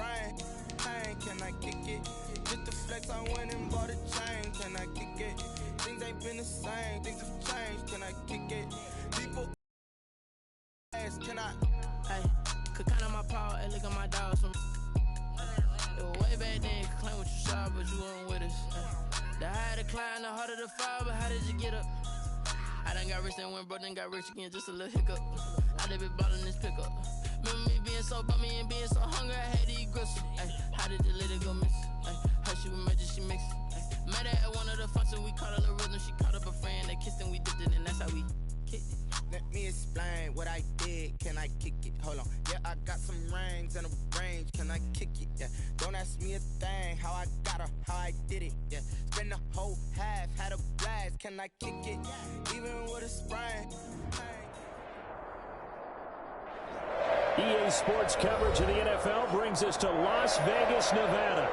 sprain. Pain, can I kick it? Just the flex, I went and bought a chain. Can I kick it? Things ain't been the same. Things have changed. Can I kick it? People ask, can I? Hey, could count on my power. Hey, look at my dogs. It was way back then. You could claim what you saw, but you weren't with us. The higher the climb, the harder the fall. But how did you get up? I done got rich and went broke, then got rich again. Just a little hiccup. I done been ballin' this pickup. Remember me being so bummy and being so hungry, I had to eat gristle. Ay, how did the lady go miss? Ay, how she was magic, she mixed. Met her at one of the functions, we caught a little rhythm. She caught up a friend, they kissed and we dipped it, and that's how we kicked it. Let me explain what I did. Can I kick it? Hold on. Yeah, I got some rings and a range. Can I kick it? Yeah. Don't ask me a thing. How I got her, how I did it. Yeah. Spend the whole half, had a blast. Can I kick it? Even with a sprain. EA Sports coverage of the NFL brings us to Las Vegas, Nevada.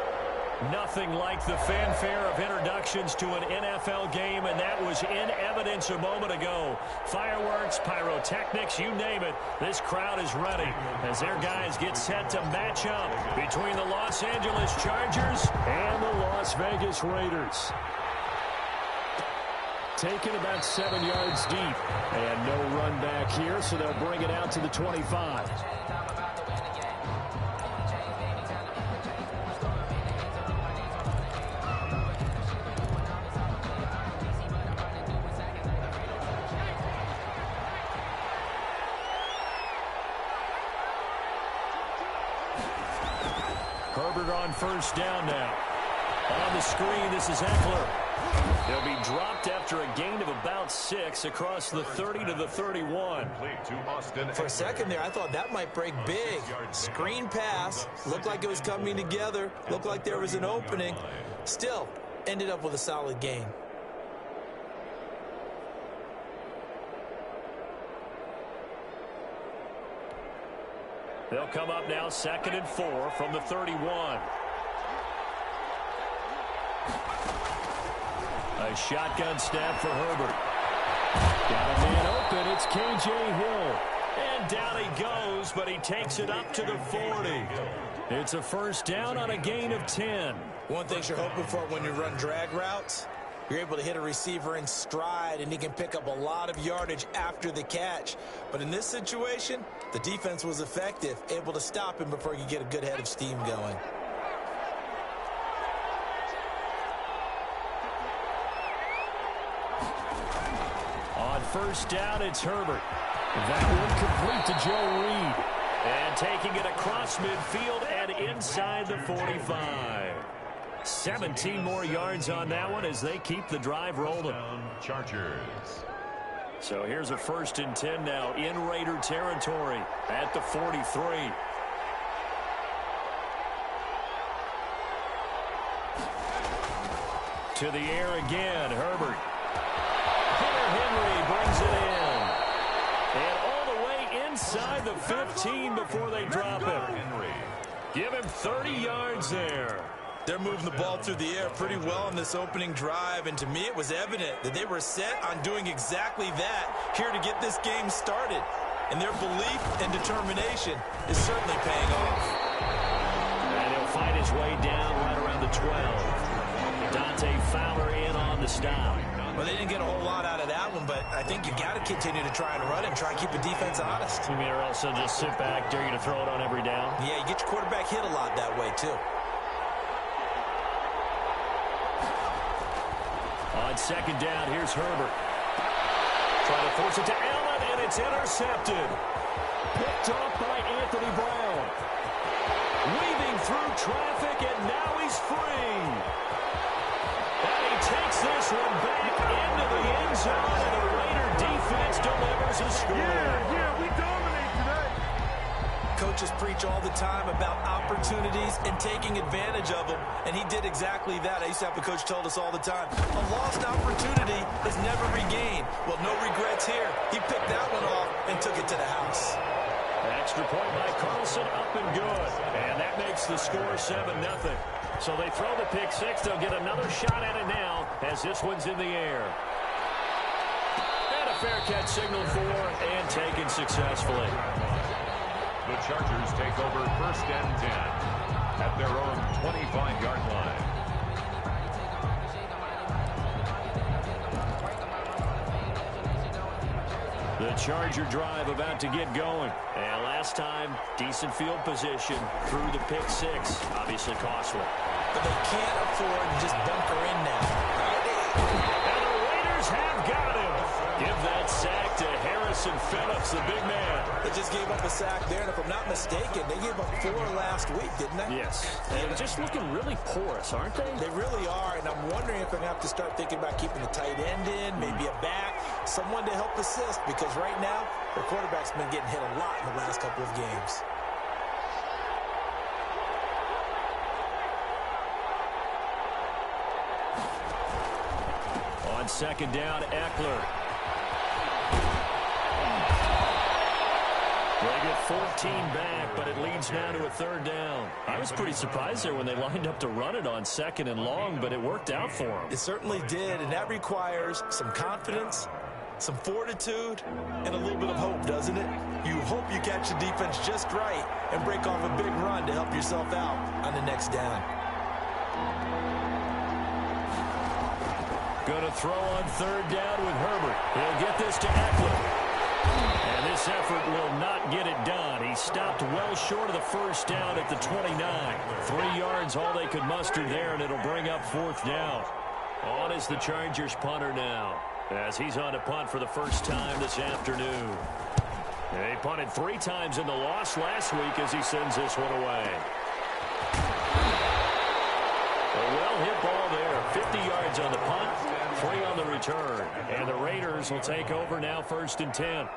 Nothing like the fanfare of introductions to an NFL game, and that was in evidence a moment ago. Fireworks, pyrotechnics, you name it. This crowd is ready as their guys get set to match up between the Los Angeles Chargers and the Las Vegas Raiders. Taken about 7 yards deep, and no run back here, so they'll bring it out to the 25. Herbert on first down now. On the screen, this is Eckler. He'll be dropped after a gain of about 6 across the 30 to the 31. For a second there, I thought that might break big. Screen pass. Looked like it was coming together. Looked like there was an opening. Still, ended up with a solid gain. They'll come up now 2nd and 4 from the 31. A shotgun snap for Herbert. Got a man open. It's K.J. Hill. And down he goes, but he takes it up to the 40. It's a first down on a gain of 10. One thing you're hoping for when you run drag routes, you're able to hit a receiver in stride, and he can pick up a lot of yardage after the catch. But in this situation, the defense was effective, able to stop him before he could get a good head of steam going. On first down, it's Herbert. That one complete to Joe Reed. And taking it across midfield and inside the 45. 17 more yards on that one as they keep the drive rolling. Chargers. So here's a 1st and 10 now in Raider territory at the 43. To the air again, Herbert. Hunter Henry brings it in. And all the way inside the 15 before they drop him. Give him 30 yards there. They're moving the ball through the air pretty well on this opening drive, and to me it was evident that they were set on doing exactly that here to get this game started. And their belief and determination is certainly paying off. And he'll find his way down right around the 12. Dante Fowler in on the stop. Well, they didn't get a whole lot out of that one, but I think you got to continue to try and run it and try and keep the defense honest. You mean, or else they'll just sit back, dare you to throw it on every down? Yeah, you get your quarterback hit a lot that way, too. On 2nd down, here's Herbert. Trying to force it to Allen, and it's intercepted. Picked off by Anthony Brown. Weaving through traffic, and now he's free. And he takes this one back into the end zone, and the Raider defense delivers a score. Yeah, we dominate today. Coaches preach all the time about opportunities and taking advantage of them, and he did exactly that. I used to have a coach told us all the time, a lost opportunity is never regained. Well, no regrets here. He picked that one off and took it to the house. Extra point by Carlson, up and good. And that makes the score 7-0. So they throw the pick six. They'll get another shot at it now as this one's in the air. And a fair catch signaled for and taken successfully. The Chargers take over 1st and 10. at their own 25-yard line. The Charger drive about to get going. And last time, decent field position through the pick six. Obviously costly. But they can't afford to just bunker in now. And the Raiders have got him. Give that sack to Harrison Phillips, the big man. They just gave up a sack there, and if I'm not mistaken, they gave up 4 last week, didn't they? Yes. And just looking really porous, aren't they? They really are, and I'm wondering if I'm going to have to start thinking about keeping the tight end in, maybe a back, someone to help assist, because right now, their quarterback's been getting hit a lot in the last couple of games. On second down, Eckler. They get 14 back, but it leads now to a third down. I was pretty surprised there when they lined up to run it on second and long, but it worked out for them. It certainly did, and that requires some confidence, some fortitude, and a little bit of hope, doesn't it? You hope you catch the defense just right and break off a big run to help yourself out on the next down. Going to throw on third down with Herbert. He'll get this to Eckler. And this effort will not get it done. He stopped well short of the first down at the 29. 3 yards all they could muster there, and it'll bring up fourth down. On is the Chargers punter now, as he's on to punt for the first time this afternoon. He punted 3 times in the loss last week as he sends this one away. A well-hit ball there. 50 yards on the punt, 3 on the return. And the Raiders will take over now, 1st and 10.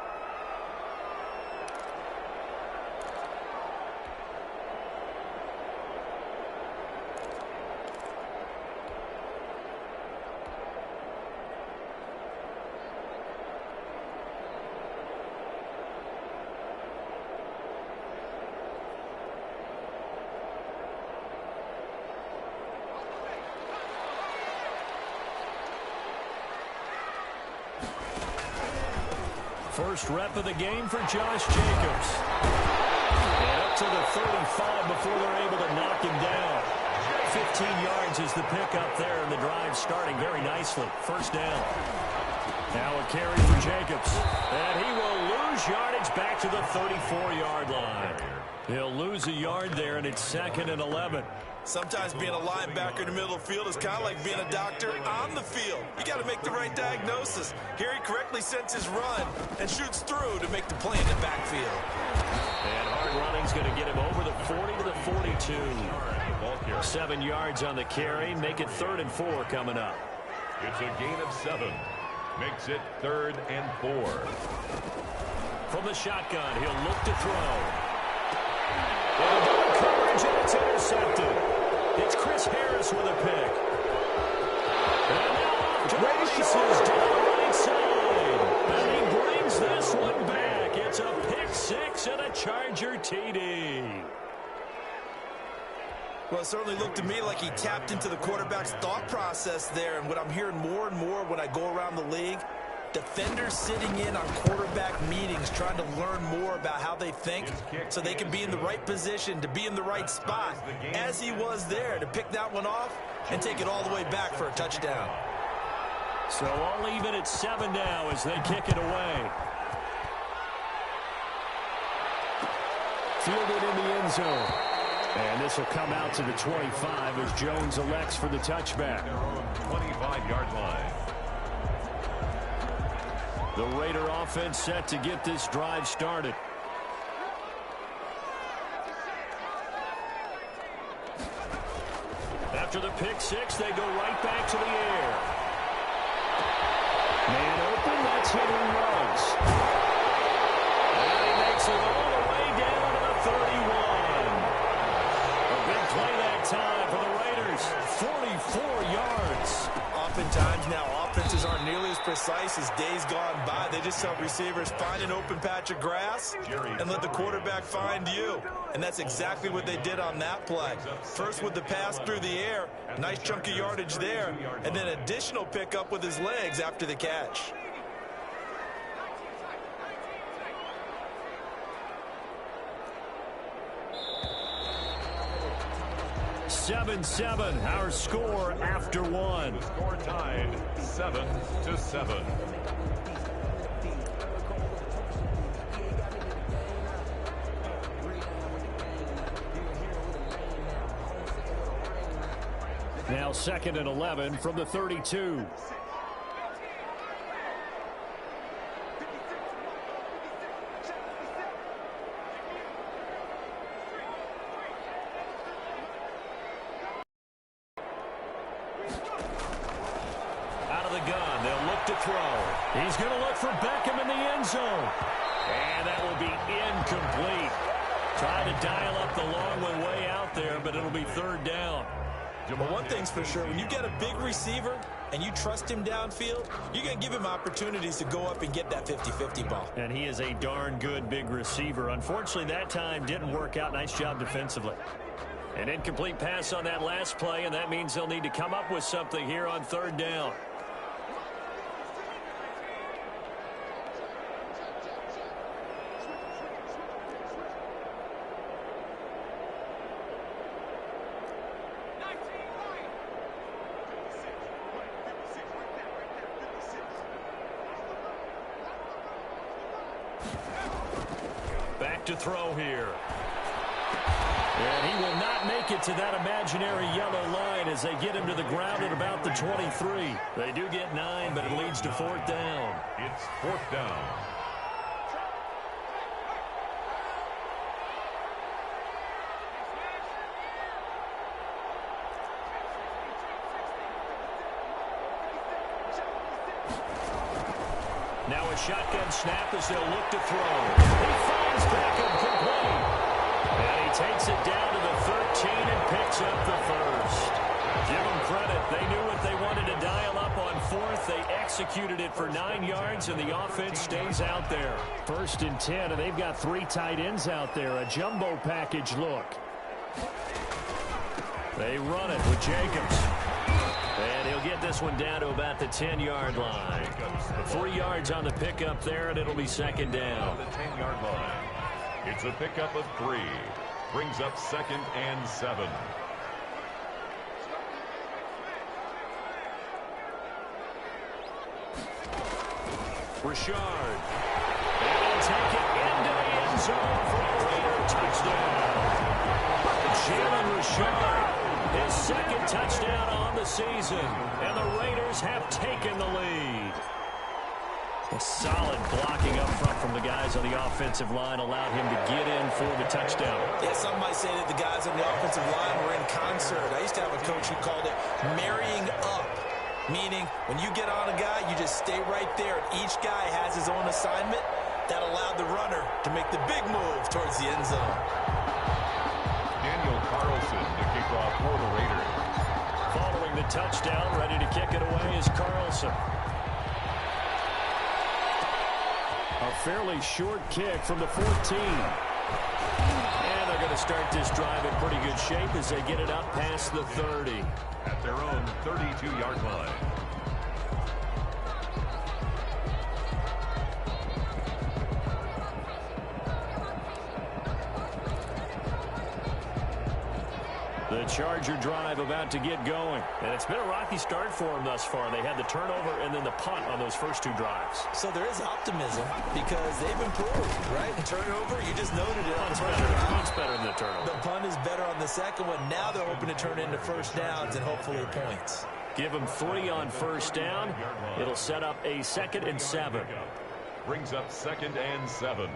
First rep of the game for Josh Jacobs. And up to the 35 before they're able to knock him down. 15 yards is the pickup there, and the drive starting very nicely. First down. Now a carry for Jacobs. And he will lose yardage back to the 34-yard line. He'll lose a yard there, and it's 2nd and 11. Sometimes being a linebacker in the middle of the field is kind of like being a doctor on the field. You got to make the right diagnosis. Here he correctly sets his run and shoots through to make the play in the backfield. And hard running's going to get him over the 40 to the 42. 7 yards on the carry. Make it 3rd and 4 coming up. It's a gain of 7. Makes it 3rd and 4. From the shotgun, he'll look to throw. And double coverage, and it's intercepted. It's Chris Harris with a pick. And now to the races down the right side. And he brings this one back. It's a pick 6 and a Charger TD. Well, it certainly looked to me like he tapped into the quarterback's thought process there. And what I'm hearing more and more when I go around the league, defenders sitting in on quarterback meetings trying to learn more about how they think so they can be in the right position to be in the right spot, as he was there to pick that one off and take it all the way back for a touchdown. So all even at 7 now as they kick it away. Fielded in the end zone. And this will come out to the 25 as Jones elects for the touchback. 25-yard line. The Raider offense set to get this drive started. After the pick 6, they go right back to the air. Man open, that's Henry Ruggs. And he makes it all the way down to the 31. A big play that time for the Raiders. 44 yards. Oftentimes now, offenses aren't nearly as precise as days gone by. They just help receivers find an open patch of grass and let the quarterback find you. And that's exactly what they did on that play. First with the pass through the air, nice chunk of yardage there, and then additional pickup with his legs after the catch. 7-7, our score after one. The score tied 7-7. Now 2nd and 11 from the 32. Out of the gun, they'll look to throw. He's going to look for Beckham in the end zone. And that will be incomplete. Trying to dial up the long one way out there, but it'll be 3rd down. Well, one thing's for sure, when you get a big receiver and you trust him downfield, you're going to give him opportunities to go up and get that 50-50 ball. And he is a darn good big receiver. Unfortunately, that time didn't work out. Nice job defensively. An incomplete pass on that last play, and that means they'll need to come up with something here on 3rd down. Back to throw here. And he will not make it to that imaginary yellow line as they get him to the ground at about the 23. They do get 9, but it leads to 4th down. It's 4th down. Now a shotgun snap as they'll look to throw. He finds Beckham complete. And he takes it down to the 13 and picks up the first. Give them credit. They knew what they wanted to dial up on 4th. They executed it for 9 yards, and the offense stays out there. 1st and 10, and they've got 3 tight ends out there. A jumbo package look. They run it with Jacobs. And he'll get this one down to about the 10-yard line. 3 yards on the pickup there, and it'll be 2nd down. The 10-yard line. It's a pickup of 3. Brings up 2nd and 7. Richard. And he'll take it into the end zone for a Raider touchdown. Jalen Richard. His 2nd touchdown on the season, and the Raiders have taken the lead. A solid blocking up front from the guys on the offensive line allowed him to get in for the touchdown. Yeah, some might say that the guys on the offensive line were in concert. I used to have a coach who called it marrying up, meaning when you get on a guy, you just stay right there. Each guy has his own assignment. That allowed the runner to make the big move towards the end zone. Daniel Carlson to kick off for the Raiders. Following the touchdown, ready to kick it away is Carlson. A fairly short kick from the 14. And they're going to start this drive in pretty good shape as they get it up past the 30. At their own 32-yard line. The Charger drive about to get going. And it's been a rocky start for them thus far. They had the turnover and then the punt on those first 2 drives. So there is optimism because they've improved, right? And turnover, you just noted it. Punt's better than the turnover. The punt is better on the second one. Now they're hoping to turn it into first downs and hopefully points. Give them 3 on first down. It'll set up a 2nd and 7. Brings up 2nd and 7.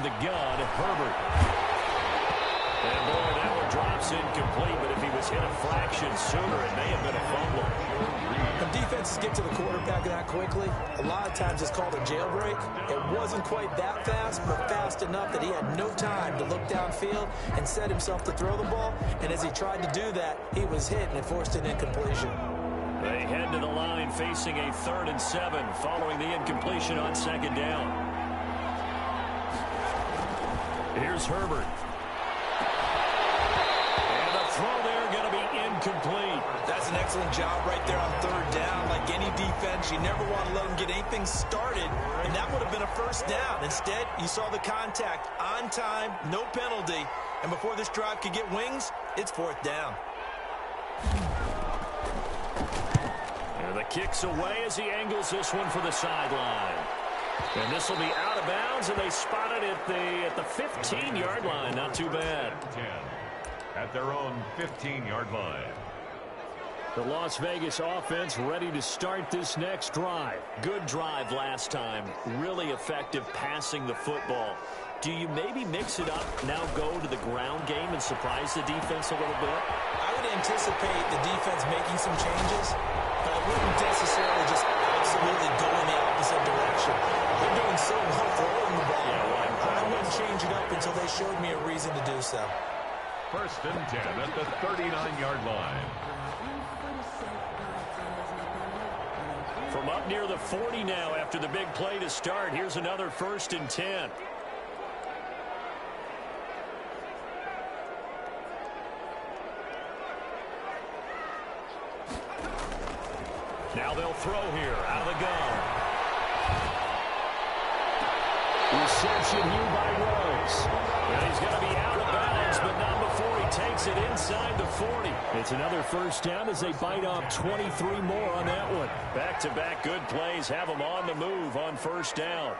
The gun, Herbert. And boy, that one drops incomplete, but if he was hit a fraction sooner, it may have been a fumble. When defenses get to the quarterback that quickly, a lot of times it's called a jailbreak. It wasn't quite that fast, but fast enough that he had no time to look downfield and set himself to throw the ball. And as he tried to do that, he was hit and it forced an incompletion. They head to the line facing a 3rd and 7 following the incompletion on 2nd down. Here's Herbert. And the throw there going to be incomplete. That's an excellent job right there on 3rd down. Like any defense, you never want to let them get anything started, and that would have been a 1st down. Instead, you saw the contact on time, no penalty, and before this drive could get wings, it's 4th down. And the kick's away as he angles this one for the sideline. And this will be out of bounds, and they spot it at the 15-yard line. Not too bad. 10 at their own 15-yard line. The Las Vegas offense ready to start this next drive. Good drive last time. Really effective passing the football. Do you maybe mix it up, now go to the ground game and surprise the defense a little bit? I would anticipate the defense making some changes, but I wouldn't necessarily just absolutely go in the opposite direction. They're doing so well throwing the ball. I wouldn't change it up until they showed me a reason to do so. 1st and 10 at the 39-yard line. From up near the 40 now after the big play to start, here's another 1st and 10. Now they'll throw here out of the gun. Reception here by Rhodes. And he's going to be out of bounds, but not before he takes it inside the 40. It's another 1st down as they bite off 23 more on that one. Back-to-back good plays have them on the move on 1st down.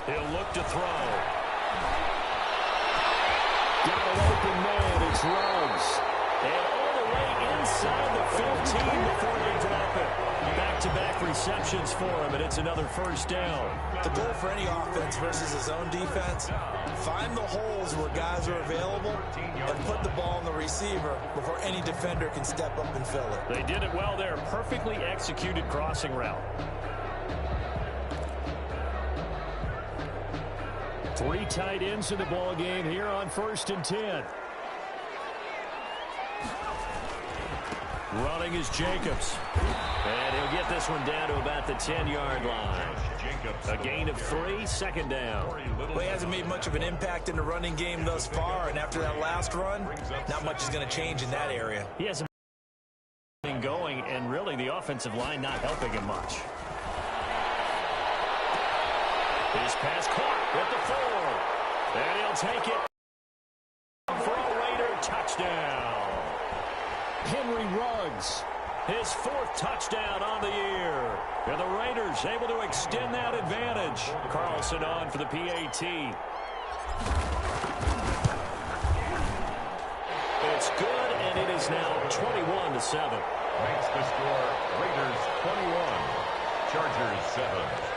He'll look to throw. Got an open man. It's Rhodes. And all the way inside the 15 before they drop it. Back-to-back receptions for him, and it's another 1st down. The goal for any offense versus his own defense, find the holes where guys are available and put the ball on the receiver before any defender can step up and fill it. They did it well there. Perfectly executed crossing route. 3 tight ends in the ball game here on 1st and 10. Running is Jacobs. And he'll get this one down to about the 10-yard line. A gain of 3, 2nd down. Well, he hasn't made much of an impact in the running game thus far, and after that last run, not much is going to change in that area. He hasn't been going, and really the offensive line not helping him much. His pass caught at the 4. And he'll take it for a Raider touchdown. Henry Ruggs, his 4th touchdown on the year. And the Raiders able to extend that advantage. Carlson on for the PAT. It's good, and it is now 21-7. Makes the score Raiders 21, Chargers 7.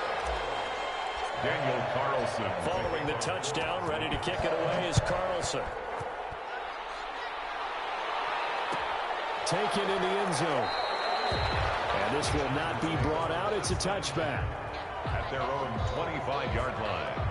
Daniel Carlson. Following the touchdown, ready to kick it away is Carlson. Taken in the end zone. And this will not be brought out. It's a touchback. At their own 25-yard line.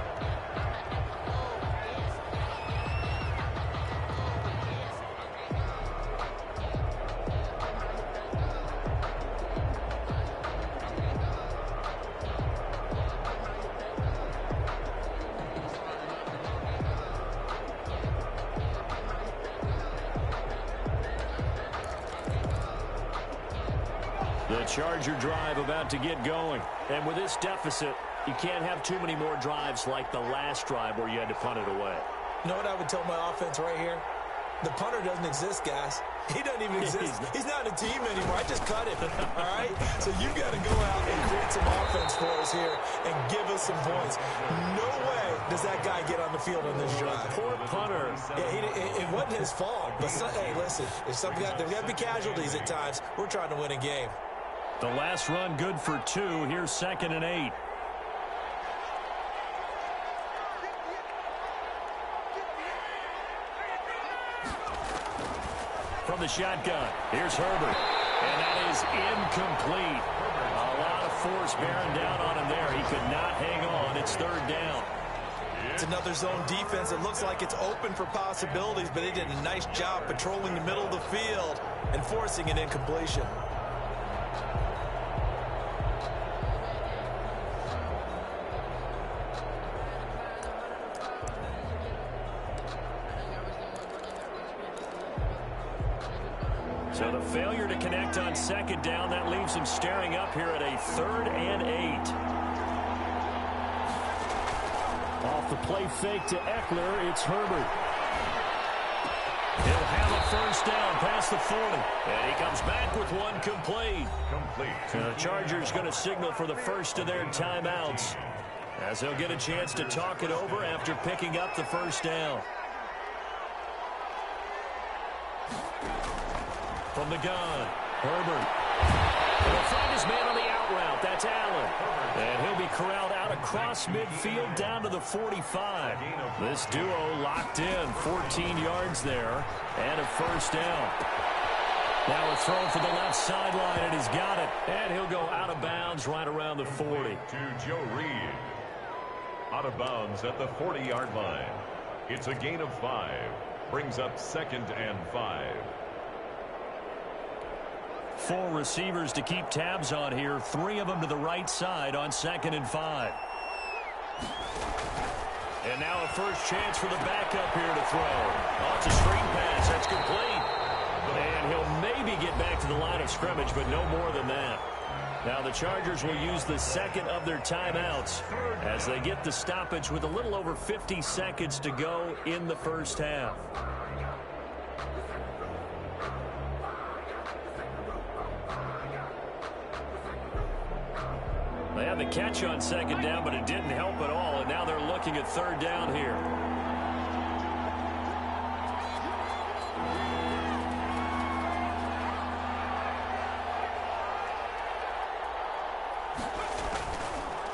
The Charger drive about to get going. And with this deficit, you can't have too many more drives like the last drive where you had to punt it away. You know what I would tell my offense right here? The punter doesn't exist, guys. He doesn't even exist. He's not a team anymore. I just cut him, all right? So you've got to go out and create some offense for us here and give us some points. No way does that guy get on the field on this drive. Poor punter. Yeah, it wasn't his fault. But, hey, listen, if there's got to be casualties at times. We're trying to win a game. The last run good for 2. Here's 2nd and 8. From the shotgun, here's Herbert. And that is incomplete. A lot of force bearing down on him there. He could not hang on it's third down. It's another zone defense. It looks like it's open for possibilities, but they did a nice job patrolling the middle of the field and forcing an incompletion. So the failure to connect on second down, that leaves him staring up here at a 3rd and 8. Off the play fake to Eckler, it's Herbert. He'll have a first down past the 40. And he comes back with one complete. And the Chargers going to signal for the first of their timeouts, as they'll get a chance to talk it over after picking up the first down. From the gun, Herbert. He'll find his man on the out route. That's Allen. And he'll be corralled out across midfield down to the 45. This duo locked in, 14 yards there, and a first down. Now a throw for the left sideline, and he's got it. And he'll go out of bounds right around the 40. To Joe Reed. Out of bounds at the 40-yard line. It's a gain of 5. Brings up 2nd and 5. 4 receivers to keep tabs on here. 3 of them to the right side on 2nd and 5. And now a first chance for the backup here to throw. Oh, it's a screen pass. That's complete. And he'll maybe get back to the line of scrimmage, but no more than that. Now the Chargers will use the second of their timeouts as they get the stoppage with a little over 50 seconds to go in the first half. They had the catch on second down, but it didn't help at all, and now they're looking at third down here.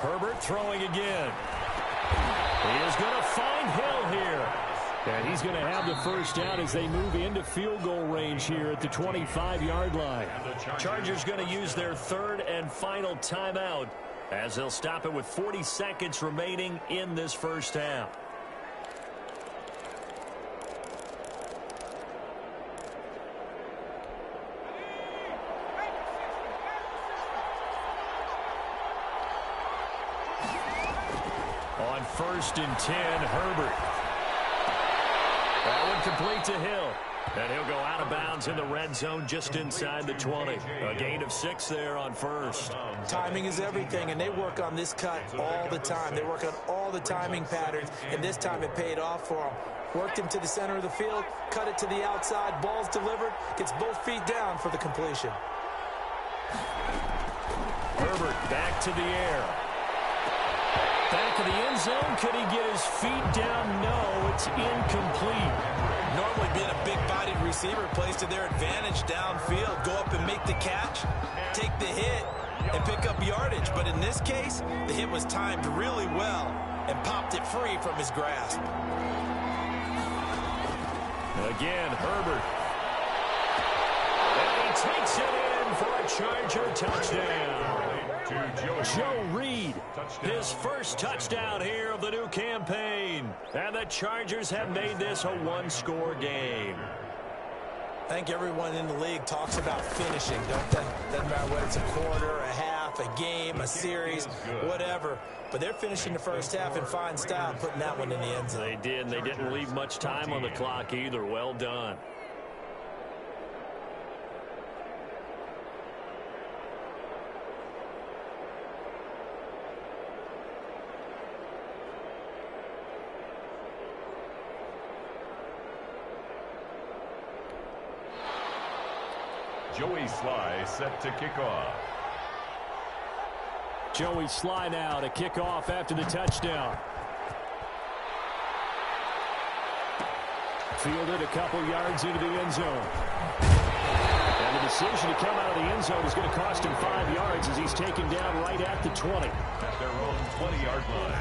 Herbert throwing again. He is going to find Hill here. And he's going to have the first down as they move into field goal range here at the 25-yard line. Chargers going to use their third and final timeout as they'll stop it with 40 seconds remaining in this first half. On 1st and 10, Herbert. That one complete to Hill. And he'll go out of bounds in the red zone just inside the 20. A gain of 6 there on first. Timing is everything, and they work on this cut all the time. They work on all the timing patterns, and this time it paid off for them. Worked him to the center of the field, cut it to the outside, ball's delivered, gets both feet down for the completion. Herbert back to the air. Back of the end zone. Could he get his feet down? No, it's incomplete. Normally being a big-bodied receiver plays to their advantage downfield. Go up and make the catch, take the hit, and pick up yardage. But in this case, the hit was timed really well and popped it free from his grasp. Again, Herbert. And he takes it in for a Charger touchdown. Joe Reed, his first touchdown here of the new campaign. And the Chargers have made this a one-score game. I think everyone in the league talks about finishing, don't they? Doesn't matter whether it's a quarter, a half, a game, a series, whatever. But they're finishing the first half in fine style, putting that one in the end zone. They did, and they didn't leave much time on the clock either. Well done. Joey Sly set to kick off. Joey Sly now to kick off after the touchdown. Fielded a couple yards into the end zone. And the decision to come out of the end zone is going to cost him 5 yards as he's taken down right at the 20. At their own 20-yard line.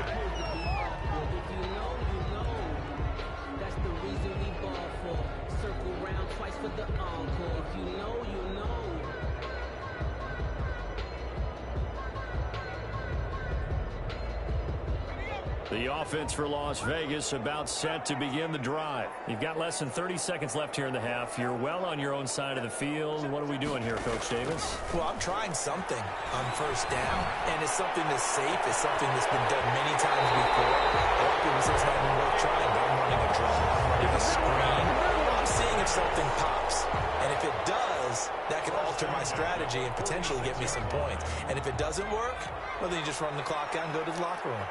That's the reason we ball for. Circle round twice for the encore. If you know, you know. The offense for Las Vegas about set to begin the drive. You've got less than 30 seconds left here in the half. You're well on your own side of the field. What are we doing here, Coach Davis? Well, I'm trying something on first down, and it's something that's safe. It's something that's been done many times before. A lot of people say it's not even worth trying, but I'm running a draw. I'm running a screen. I'm seeing if something pops. And if it does, that could alter my strategy and potentially get me some points. And if it doesn't work, well, then you just run the clock out and go to the locker room.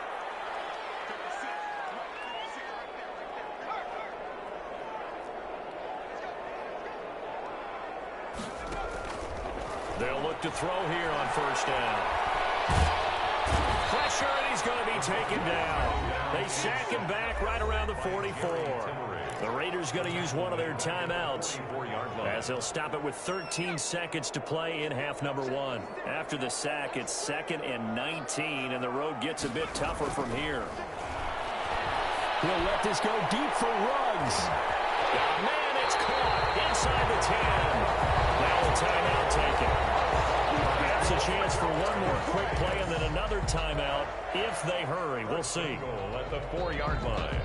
They'll look to throw here on first down. Pressure, and he's going to be taken down. They sack him back right around the 44. The Raiders going to use one of their timeouts as they'll stop it with 13 seconds to play in half number 1. After the sack, it's 2nd and 19, and the road gets a bit tougher from here. He'll let this go deep for Ruggs. Oh, man, it's caught inside the 10. Now a timeout taken. Perhaps a chance for one more quick play and then another timeout if they hurry. We'll see. Goal at the 4-yard line.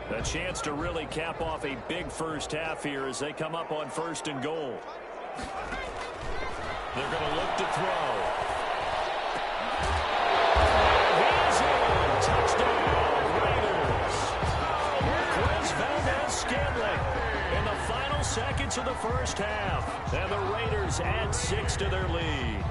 A chance to really cap off a big first half here as they come up on 1st and goal. They're going to look to throw. He's in. Touchdown, Raiders. Marquez Valdez-Scantling in the final seconds of the first half. And the Raiders add 6 to their lead.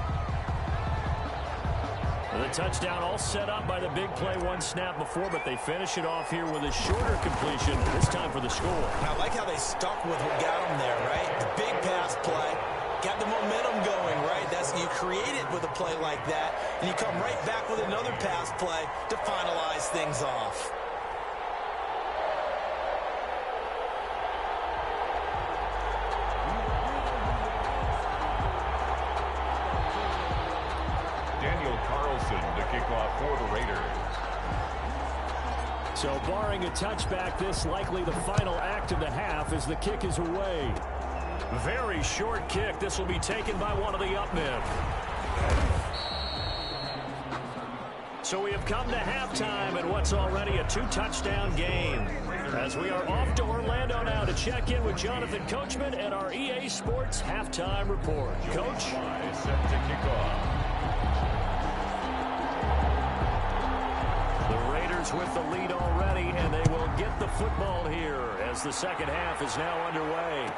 The touchdown all set up by the big play one snap before, but they finish it off here with a shorter completion, this time for the score. I like how they stuck with what got them there, right? The big pass play, got the momentum going, right? You create it with a play like that, and you come right back with another pass play to finalize things off. To kick off for the Raiders. So barring a touchback, this likely the final act of the half as the kick is away. Very short kick. This will be taken by one of the up men. So we have come to halftime in what's already a 2-touchdown game. As we are off to Orlando now to check in with Jonathan Coachman and our EA Sports Halftime Report. Coach? Set to kick off. With the lead already, and they will get the football here as the second half is now underway.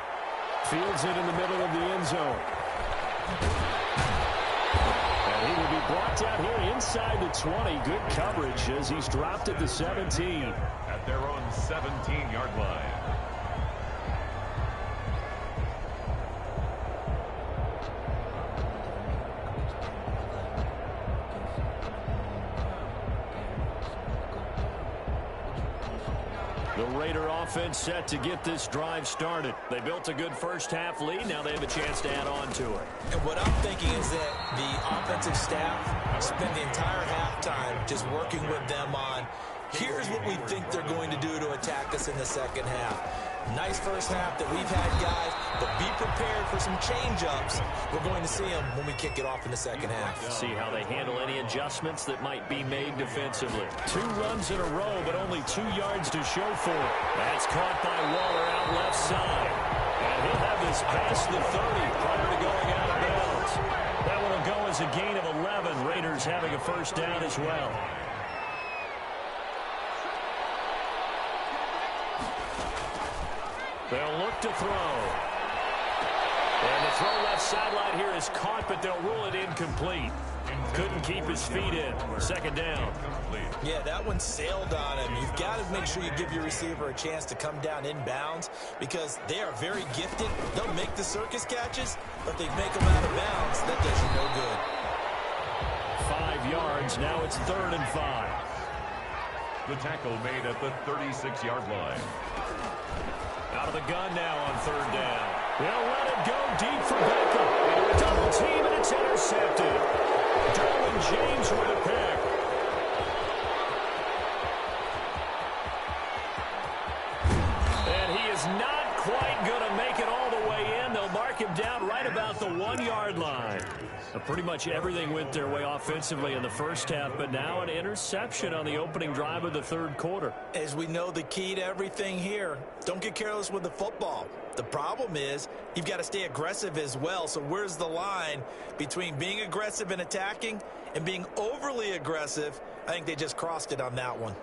Fields it in the middle of the end zone. And he will be blocked out here inside the 20. Good coverage as he's dropped at the 17. At their own 17-yard line. The Raider offense set to get this drive started. They built a good first half lead. Now they have a chance to add on to it. And what I'm thinking is that the offensive staff spent the entire halftime just working with them on, here's what we think they're going to do to attack us in the second half. Nice first half that we've had, guys, but be prepared for some change-ups. We're going to see them when we kick it off in the second half. See how they handle any adjustments that might be made defensively. 2 runs in a row, but only 2 yards to show for it. That's caught by Waller out left side. And he'll have this past the 30 prior to going out of bounds. That one will go as a gain of 11. Raiders having a first down as well. They'll look to throw. And the throw left sideline here is caught, but they'll rule it incomplete. Couldn't keep his feet in. Second down. Yeah, that one sailed on him. You've got to make sure you give your receiver a chance to come down inbounds because they are very gifted. They'll make the circus catches, but they make them out of bounds. That does you no good. 5 yards. Now it's 3rd and 5. The tackle made at the 36-yard line. Out of the gun now on 3rd down. They'll let it go deep for Beckham. Double team, and it's intercepted. Derwin James with a pick. And he is not quite going to make it all the way in. They'll mark him down right about the 1-yard line. Pretty much everything went their way offensively in the first half, but now an interception on the opening drive of the third quarter. As we know, the key to everything here, don't get careless with the football. The problem is you've got to stay aggressive as well. So where's the line between being aggressive and attacking and being overly aggressive? I think they just crossed it on that one.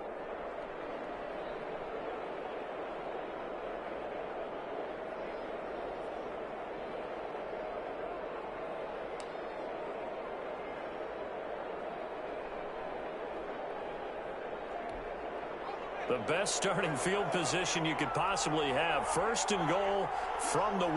The best starting field position you could possibly have. First and goal from the 1.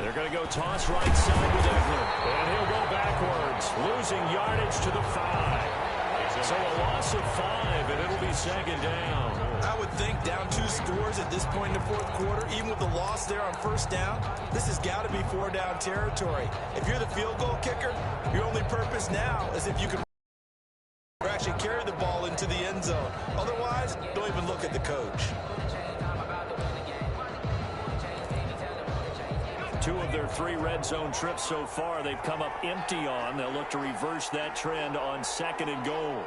They're going to go toss right side with Ekeler. And he'll go backwards, losing yardage to the 5. So a loss of 5, and it'll be second down. I would think down 2 scores at this point in the fourth quarter, even with the loss there on first down, this has got to be 4-down territory. If you're the field goal kicker, your only purpose now is if you can actually carry the ball into the end zone. Otherwise, don't even look at the coach. 2 of their 3 red zone trips so far, they've come up empty on. They'll look to reverse that trend on second and goal.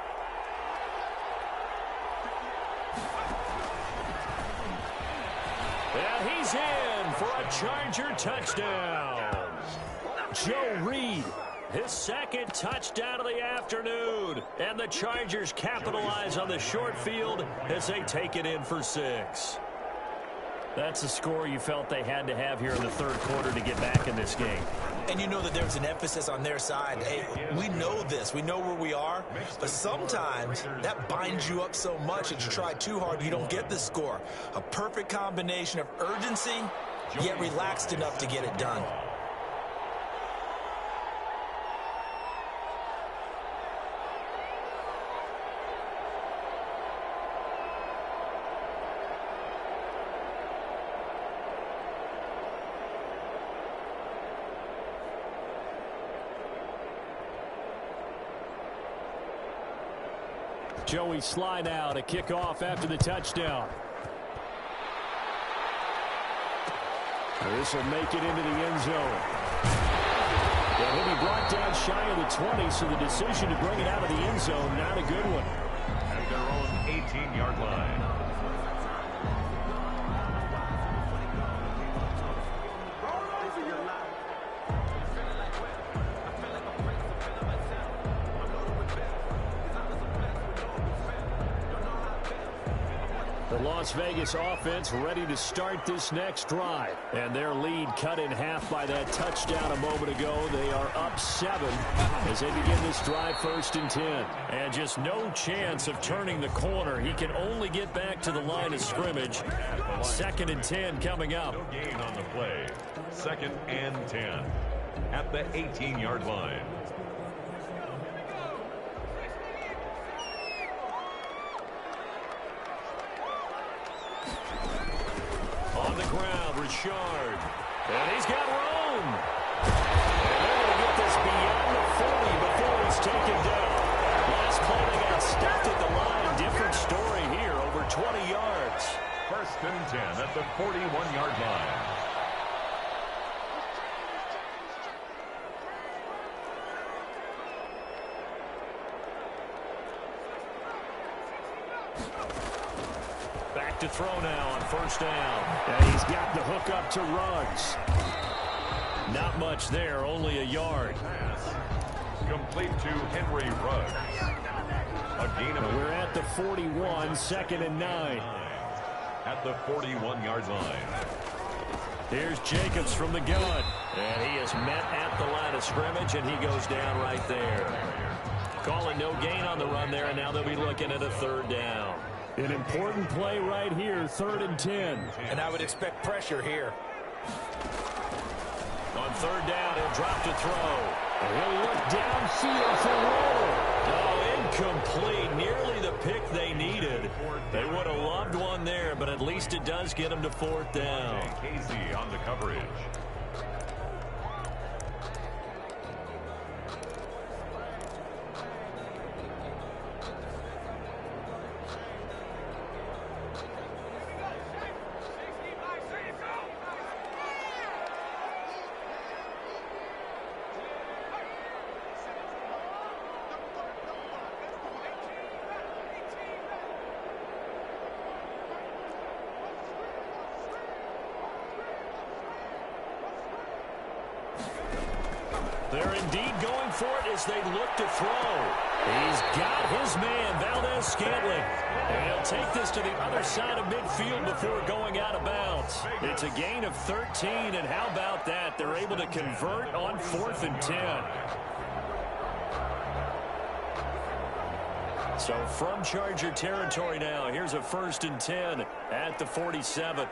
And he's in for a Charger touchdown. Joe Reed, his second touchdown of the afternoon. And the Chargers capitalize on the short field as they take it in for 6. That's a score you felt they had to have here in the third quarter to get back in this game. And you know that there's an emphasis on their side. Hey, we know this. We know where we are. But sometimes that binds you up so much that you try too hard, you don't get the score. A perfect combination of urgency, yet relaxed enough to get it done. Joey slide out, a kickoff after the touchdown. This will make it into the end zone. And he'll be brought down shy of the 20, so the decision to bring it out of the end zone, not a good one. At their own 18-yard line. The Las Vegas offense ready to start this next drive. And their lead cut in half by that touchdown a moment ago. They are up 7 as they begin this drive, 1st and 10. And just no chance of turning the corner. He can only get back to the line of scrimmage. 2nd and 10 coming up. No gain on the play. 2nd and 10 at the 18-yard line. On the ground, Richard. And he's got room. And they're going to get this beyond the 40 before he's taken down. Last play, they got stuffed at the line. Different story here, over 20 yards. 1st and 10 at the 41-yard line. Back to throw now on 1st down. And he's got the hook up to Ruggs. Not much there, only a yard. Pass complete to Henry Ruggs. A gain of We're at the 41, 2nd and 9. at the 41-yard line. Here's Jacobs from the gun. And he is met at the line of scrimmage, and he goes down right there. Calling no gain on the run there, and now they'll be looking at a 3rd down. An important play right here, 3rd and 10. And I would expect pressure here. On 3rd down, he'll drop to throw. And he'll look downfield for Waddle. Oh, incomplete. Nearly the pick they needed. They would have loved one there, but at least it does get them to 4th down. Casey on the coverage. They're indeed going for it as they look to throw. He's got his man, Valdes-Scantling. And he'll take this to the other side of midfield before going out of bounds. It's a gain of 13, and how about that? They're able to convert on 4th and 10. So from Charger territory now, here's a 1st and 10 at the 47.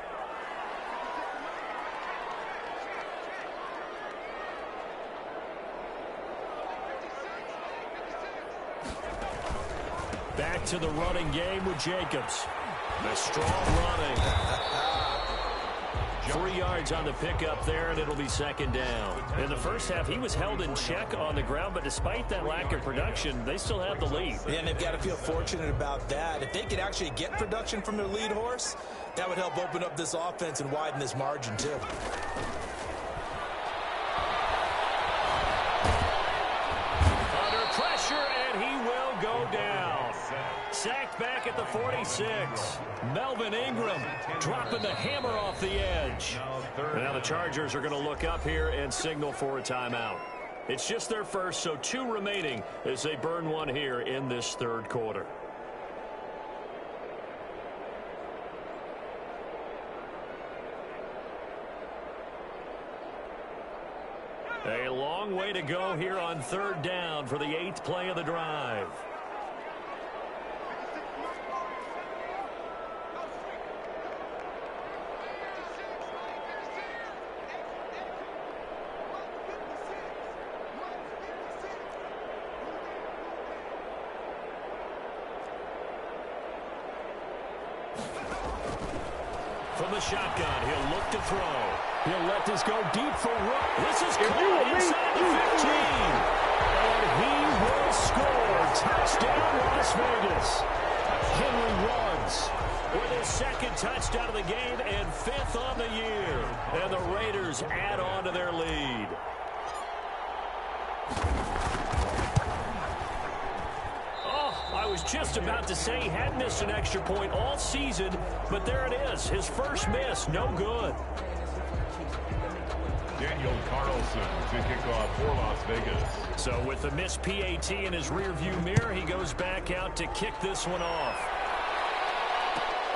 Back to the running game with Jacobs. The strong running. 3 yards on the pickup there, and it'll be 2nd down. In the first half, he was held in check on the ground, but despite that lack of production, they still have the lead. Yeah, and they've got to feel fortunate about that. If they could actually get production from their lead horse, that would help open up this offense and widen this margin, too. Under pressure, and he will go down. Sacked back at the 46. Melvin Ingram dropping the hammer off the edge. Now the Chargers are going to look up here and signal for a timeout. It's just their first, so 2 remaining as they burn one here in this 3rd quarter. A long way to go here on 3rd down for the 8th play of the drive. From the shotgun, he'll look to throw. He'll let this go deep for Rook. This is caught inside the 15. And he will score. Touchdown, Las Vegas. Henry Ruggs with his 2nd touchdown of the game and 5th on the year. And the Raiders add on to their lead. I was just about to say he had missed an extra point all season, but there it is. His first miss, no good. Daniel Carlson to kick off for Las Vegas. So with the missed PAT in his rearview mirror, he goes back out to kick this one off.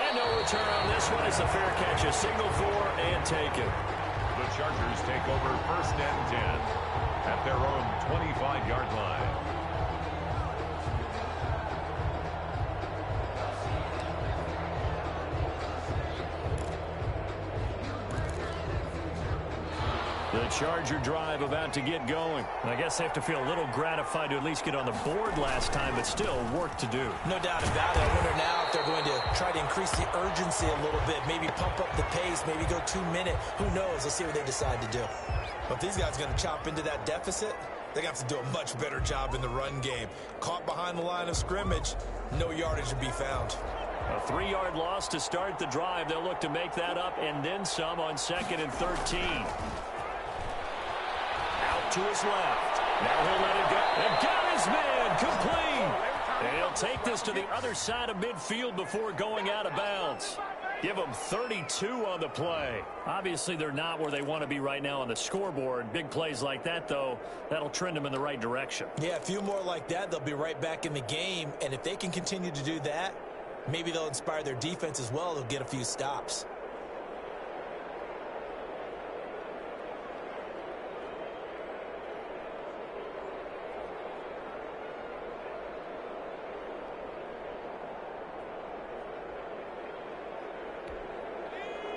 And no return on this one as the fair catch is signaled for and taken. The Chargers take over 1st and 10 at their own 25-yard line. The Charger drive about to get going. I guess they have to feel a little gratified to at least get on the board last time, but still work to do. No doubt about it. I wonder now if they're going to try to increase the urgency a little bit, maybe pump up the pace, maybe go 2-minute. Who knows? Let's see what they decide to do. But if these guys are going to chop into that deficit, they're going to have to do a much better job in the run game. Caught behind the line of scrimmage, no yardage to be found. A 3-yard loss to start the drive. They'll look to make that up and then some on 2nd and 13. To his left. Now he'll let it go. And got his man complete. And he'll take this to the other side of midfield before going out of bounds. Give them 32 on the play. Obviously, they're not where they want to be right now on the scoreboard. Big plays like that, though, that'll trend them in the right direction. Yeah, a few more like that, they'll be right back in the game. And if they can continue to do that, maybe they'll inspire their defense as well. They'll get a few stops.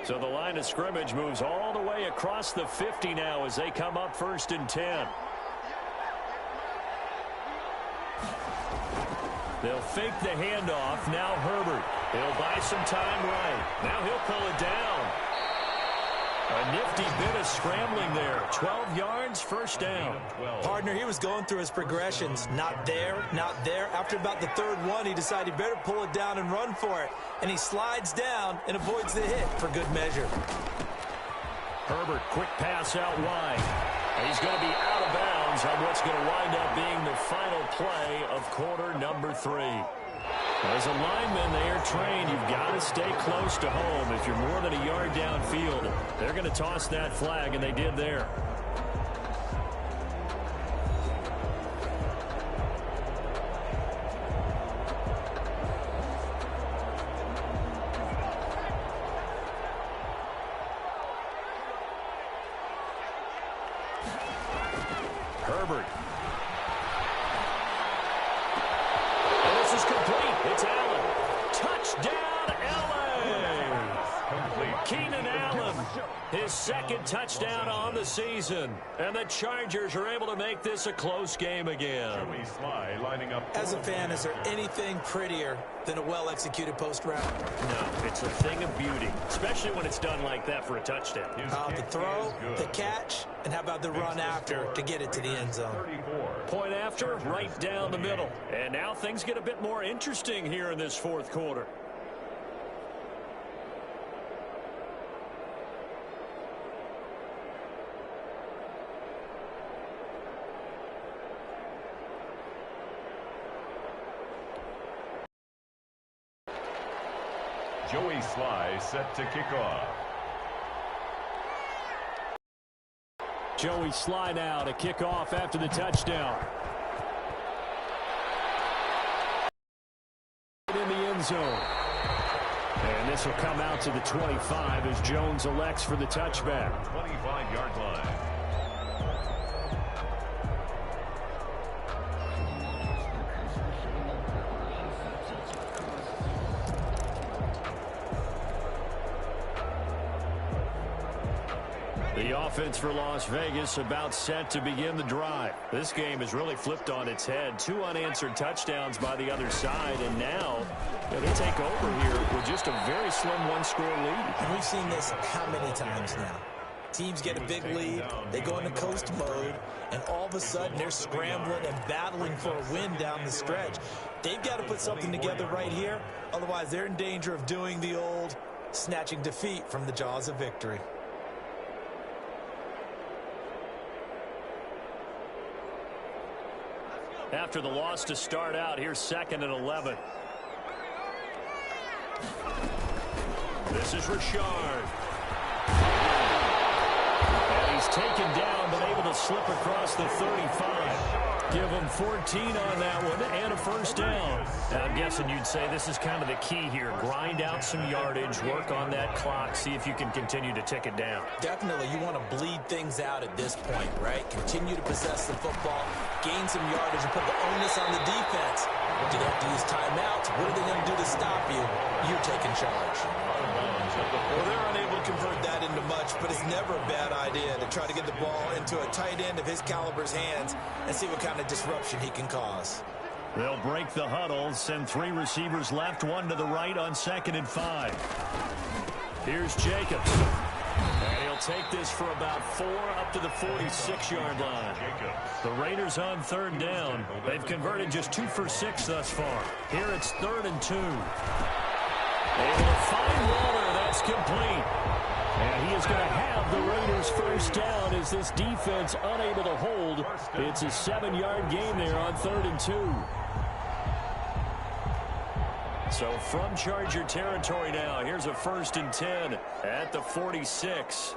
So the line of scrimmage moves all the way across the 50 now as they come up 1st and 10. They'll fake the handoff. Now Herbert. He'll buy some time right. Now he'll pull it down. A nifty bit of scrambling there. 12 yards, 1st down. Partner, he was going through his progressions. Not there, not there. After about the 3rd one, he decided he better pull it down and run for it. And he slides down and avoids the hit for good measure. Herbert, quick pass out wide. He's going to be out of bounds on what's going to wind up being the final play of quarter number 3. As a lineman, they are trained. You've got to stay close to home. If you're more than a yard downfield, they're going to toss that flag, and they did there. Herbert. And this is complete. It's Allen. Touchdown, L.A. Keenan Allen, his second touchdown on the season. And the Chargers are able to make this a close game again. Joey Sly lining up. As a fan, is there anything prettier than a well-executed post route? No, it's a thing of beauty, especially when it's done like that for a touchdown. The throw, the catch, and how about the run after to get it to the end zone? Point after, right down the middle. And now things get a bit more interesting here in this fourth quarter. Joey Sly set to kick off. Joey Sly now to kick off after the touchdown. In the end zone. And this will come out to the 25 as Jones elects for the touchback. 25-yard line. The offense for Las Vegas about set to begin the drive. This game is really flipped on its head. 2 unanswered touchdowns by the other side, and now they take over here with just a very slim one-score lead. And we've seen this how many times now? Teams get a big lead, they go into coast mode, and all of a sudden they're scrambling and battling for a win down the stretch. They've got to put something together right here, otherwise they're in danger of doing the old snatching defeat from the jaws of victory. After the loss to start out, here's 2nd and 11. This is Richard. And he's taken down, but able to slip across the 35. Give him 14 on that one and a first down. Now, I'm guessing you'd say this is kind of the key here. Grind out some yardage, work on that clock, see if you can continue to tick it down. Definitely, you want to bleed things out at this point, right? Continue to possess the football, gain some yardage, and put the onus on the defense. Do they have to use timeouts? What are they going to do to stop you? You're taking charge. Well, they're unable to convert that into much, but it's never a bad idea to try to get the ball into a tight end of his caliber's hands and see what kind of disruption he can cause. They'll break the huddle, send 3 receivers left, 1 to the right on 2nd and 5. Here's Jacobs. And he'll take this for about 4 up to the 46-yard line. The Raiders on 3rd down. They've converted just 2 for 6 thus far. Here it's 3rd and 2. Able to find Waller. That's complete. And he is going to have the Raiders first down as this defense unable to hold. It's a 7-yard gain there on 3rd and 2. So from Charger territory now, here's a 1st and 10 at the 46.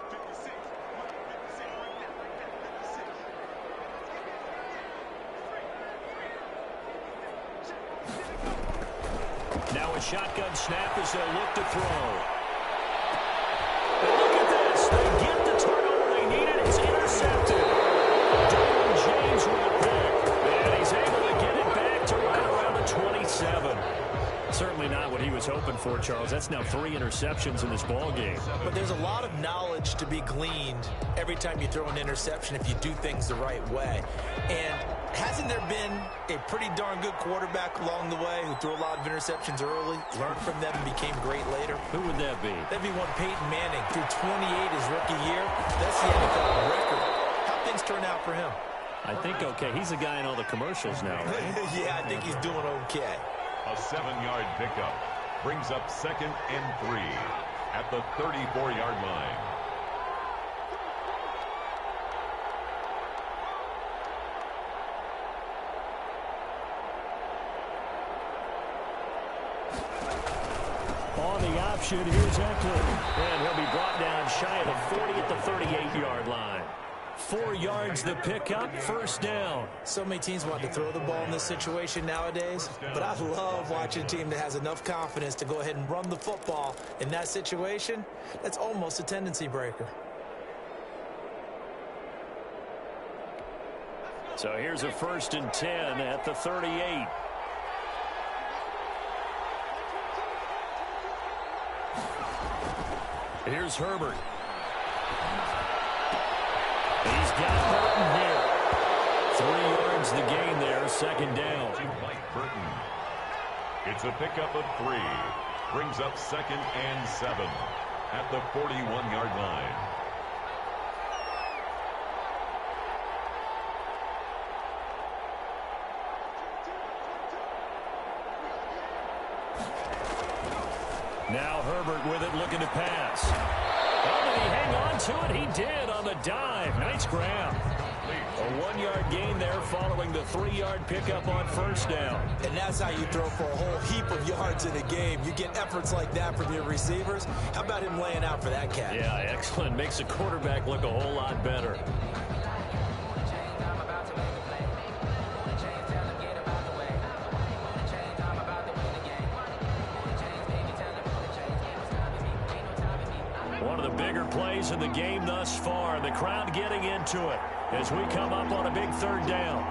Now a shotgun snap as they'll look to throw. And look at this. They get the turnover they needed. It's intercepted. Derwin James with a pick. And he's able to get it back to right around the 27. Certainly not what he was hoping for, Charles. That's now 3 interceptions in this ball game. But there's a lot of knowledge to be gleaned every time you throw an interception if you do things the right way. And hasn't there been a pretty darn good quarterback along the way who threw a lot of interceptions early, learned from them, and became great later? Who would that be? That'd be one Peyton Manning. Threw 28 his rookie year. That's the NFL record. How things turn out for him? I think okay. He's the guy in all the commercials now, right? Yeah, I think he's doing okay. A 7-yard pickup brings up 2nd and 3 at the 34-yard line. On the option, here's Eckler. And he'll be brought down shy of the 40 at the 38-yard line. 4 yards the pickup, first down. So many teams want to throw the ball in this situation nowadays, but I love watching a team that has enough confidence to go ahead and run the football in that situation. That's almost a tendency breaker. So here's a 1st and 10 at the 38. Here's Herbert. He's got Burton here. 3 yards the gain there, 2nd down. Mike Burton. It's a pickup of 3. Brings up 2nd and 7 at the 41-yard line. Now Herbert with it, looking to pass. Oh, did he hang on to it? He did on the dive. Nice grab. A 1-yard gain there following the 3-yard pickup on 1st down. And that's how you throw for a whole heap of yards in a game. You get efforts like that from your receivers. How about him laying out for that catch? Yeah, excellent. Makes a quarterback look a whole lot better. One of the bigger plays in the game thus far. The crowd getting into it as we come up on a big 3rd down.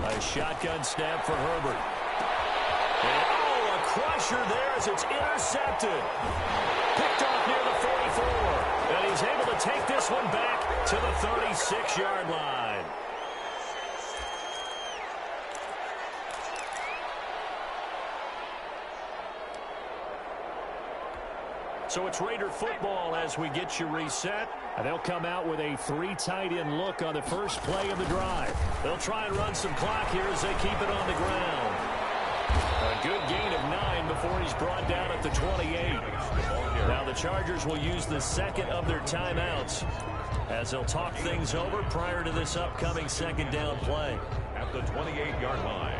A shotgun snap for Herbert. And, oh, a crusher there as it's intercepted. Picked off near the 44. And he's able to take this one back to the 36-yard line. So it's Raider football as we get you reset. And they'll come out with a 3 tight end look on the first play of the drive. They'll try and run some clock here as they keep it on the ground. A good gain of 9 before he's brought down at the 28. Now the Chargers will use the 2nd of their timeouts as they'll talk things over prior to this upcoming 2nd down play. At the 28-yard line.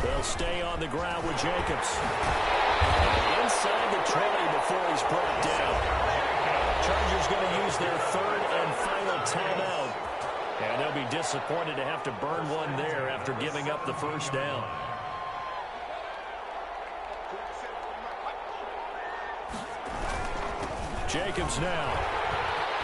They'll stay on the ground with Jacobs. Inside the 20 before he's brought down. Chargers going to use their 3rd and final timeout. And they'll be disappointed to have to burn one there after giving up the 1st down. Jacobs now.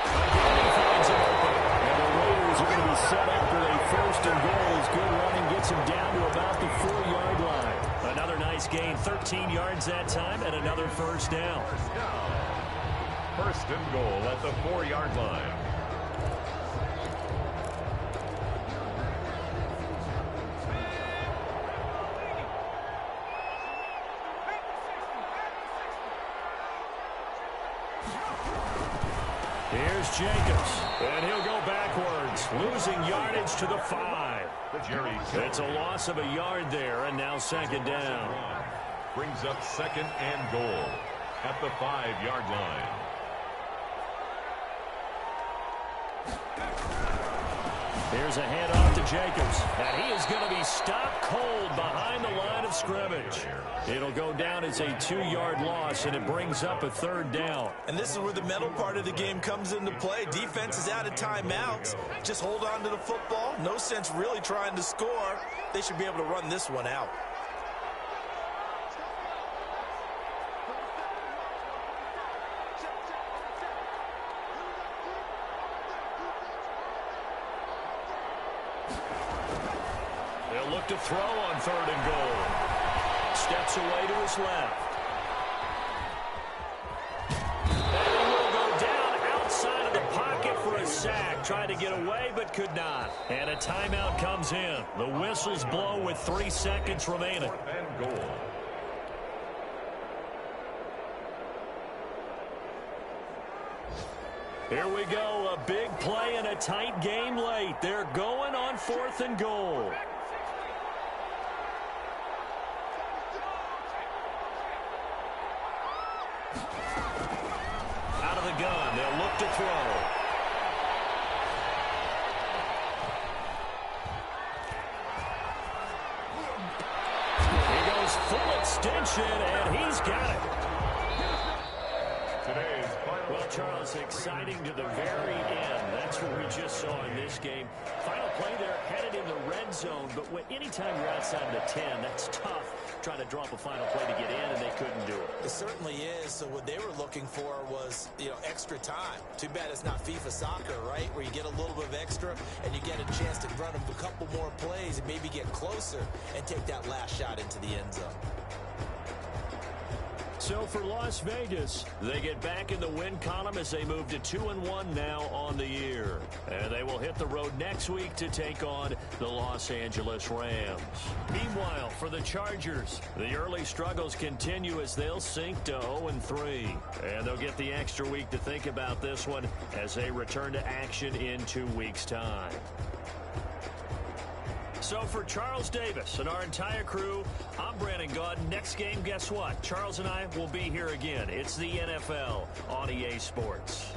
Again, he finds it open. And the Raiders are going to be set up with a 1st and goal. His good running gets him down to about the 4-yard line. Another nice gain, 13 yards that time, and another 1st down. 1st and goal at the 4-yard line. Here's Jacobs, and he'll go backwards, losing yardage to the 5. It's a loss of a yard there, and now 2nd down. Brings up 2nd and goal at the 5-yard line. Here's a handoff to Jacobs, and he is going to be stopped cold behind the line of scrimmage. It'll go down as a 2-yard loss, and it brings up a 3rd down. And this is where the mental part of the game comes into play. Defense is out of timeouts. Just hold on to the football. No sense really trying to score. They should be able to run this one out. They'll look to throw on 3rd and goal. Steps away to his left. And he will go down outside of the pocket for a sack. Tried to get away but could not. And a timeout comes in. The whistles blow with 3 seconds remaining. 4th and goal. Here we go. A big play and a tight game late. They're going on 4th and goal. Out of the gun, they'll look to throw. He goes full extension, and he's got it. Today's final Well, Charles, exciting to the very end. That's what we just saw in this game. Final play there, headed in the red zone. But anytime you're outside the 10, that's tough trying to draw up a final play to get in, and they couldn't do it. It certainly is. So what they were looking for was, extra time. Too bad it's not FIFA soccer, right, where you get a little bit of extra and you get a chance to run a couple more plays and maybe get closer and take that last shot into the end zone. So for Las Vegas, they get back in the win column as they move to 2-1 now on the year. And they will hit the road next week to take on the Los Angeles Rams. Meanwhile, for the Chargers, the early struggles continue as they'll sink to 0-3. And they'll get the extra week to think about this one as they return to action in 2 weeks' time. So for Charles Davis and our entire crew, I'm Brandon Gaudin. Next game, guess what? Charles and I will be here again. It's the NFL on EA Sports.